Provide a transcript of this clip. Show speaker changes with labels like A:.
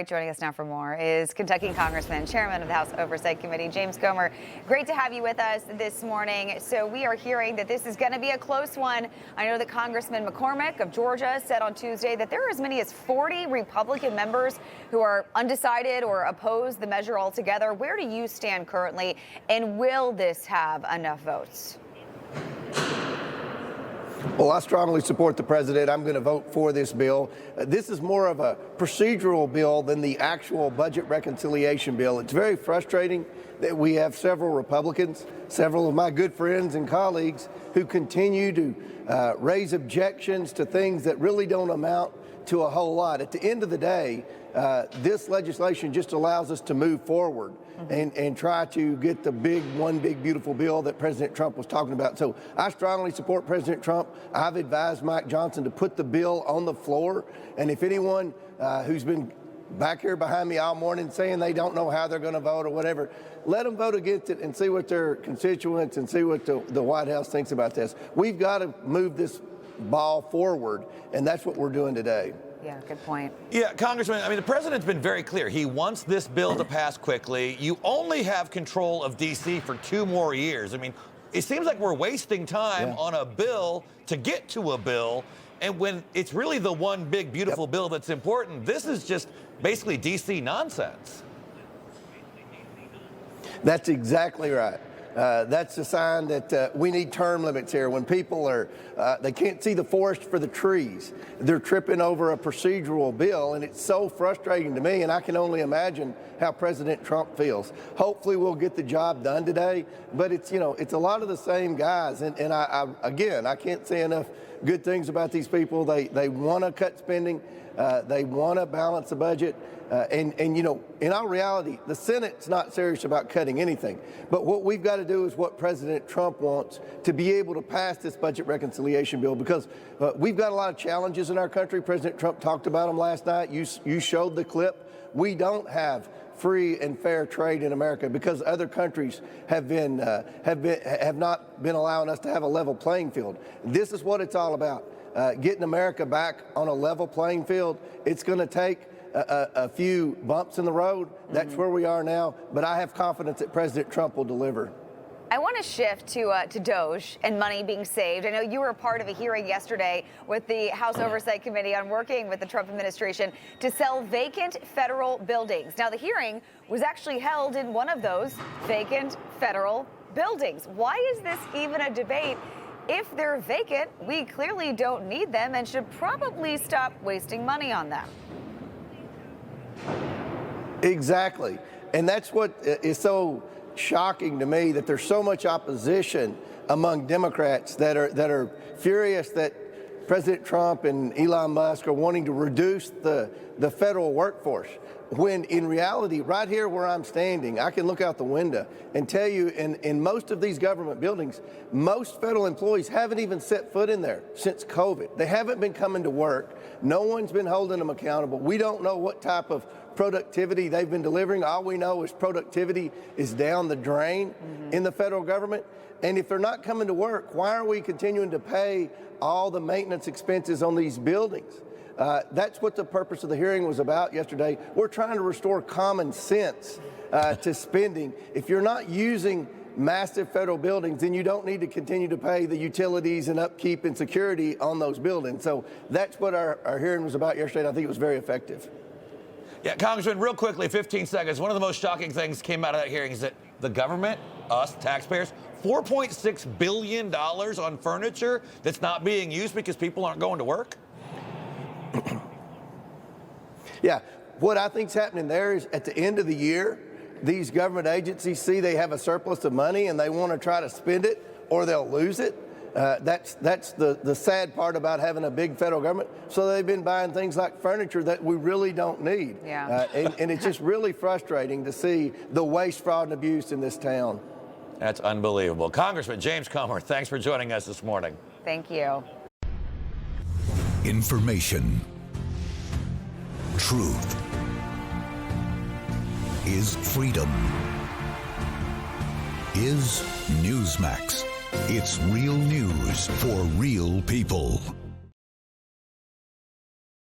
A: Joining us now for more is Kentucky Congressman, Chairman of the House Oversight Committee, James Comer. Great to have you with us this morning. So we are hearing that this is going to be a close one. I know that Congressman McCormick of Georgia said on Tuesday that there are as many as 40 Republican members who are undecided or oppose the measure altogether. Where do you stand currently, and will this have enough votes?
B: Well, I strongly support the president. I'm going to vote for this bill. This is more of a procedural bill than the actual budget reconciliation bill. It's very frustrating that we have several Republicans, several of my good friends and colleagues who continue to raise objections to things that really don't amount to a whole lot. At the end of the day, this legislation just allows us to move forward and try to get the one big beautiful bill that President Trump was talking about. So I strongly support President Trump. I've advised Mike Johnson to put the bill on the floor. And if anyone who's been back here behind me all morning saying they don't know how they're going to vote or whatever, let them vote against it and see what their constituents and see what the White House thinks about this. We've got to move this ball forward, and that's what we're doing today.
A: Yeah, good point.
C: Yeah, Congressman, I mean, the president's been very clear. He wants this bill to pass quickly. You only have control of D.C. for 2 more years. I mean, it seems like we're wasting time on a bill to get to a bill. And when it's really the one big, beautiful bill that's important, this is just basically D.C. nonsense.
B: That's exactly right. That's a sign that we need term limits here. When people are, they can't see the forest for the trees. They're tripping over a procedural bill, and it's so frustrating to me, and I can only imagine how President Trump feels. Hopefully we'll get the job done today, but it's, you know, it's a lot of the same guys, and again, I can't say enough good things about these people. They want to cut spending. They want to balance the budget. And you know, in all reality, the Senate's not serious about cutting anything. But what we've got to do is what President Trump wants, to be able to pass this budget reconciliation bill, because we've got a lot of challenges in our country. President Trump talked about them last night. You showed the clip. We don't have free and fair trade in America because other countries have not been allowing us to have a level playing field. This is what it's all about. Getting America back on a level playing field. It's going to take a few bumps in the road. That's where we are now, but I have confidence that President Trump will deliver.
A: I want to shift to DOGE and money being saved. I know you were a part of a hearing yesterday with the House Oversight Committee on working with the Trump administration to sell vacant federal buildings. Now, the hearing was actually held in one of those vacant federal buildings. Why is this even a debate? If they're vacant, we clearly don't need them and should probably stop wasting money on them.
B: Exactly. And that's what is so shocking to me, that there's so much opposition among Democrats that are furious that President Trump and Elon Musk are wanting to reduce the federal workforce. When in reality, right here where I'm standing, I can look out the window and tell you in most of these government buildings, most federal employees haven't even set foot in there since COVID. They haven't been coming to work. No one's been holding them accountable. We don't know what type of productivity they've been delivering. All we know is productivity is down the drain in the federal government. And if they're not coming to work, why are we continuing to pay all the maintenance expenses on these buildings? That's what the purpose of the hearing was about yesterday. We're trying to restore common sense to spending. If you're not using massive federal buildings, then you don't need to continue to pay the utilities and upkeep and security on those buildings. So that's what our hearing was about yesterday, and I think it was very effective.
C: Yeah, Congressman, real quickly, 15 seconds. One of the most shocking things came out of that hearing is that the government, us taxpayers, $4.6 billion on furniture that's not being used because people aren't going to work.
B: Yeah, what I think's happening there is at the end of the year, these government agencies see they have a surplus of money and they want to try to spend it or they'll lose it. That's the sad part about having a big federal government. So they've been buying things like furniture that we really don't need.
A: Yeah.
B: And it's just really frustrating to see the waste, fraud, and abuse in this town.
C: That's unbelievable. Congressman James Comer, thanks for joining us this morning.
A: Thank you.
D: Information. Truth is freedom. Is Newsmax. It's real news for real people.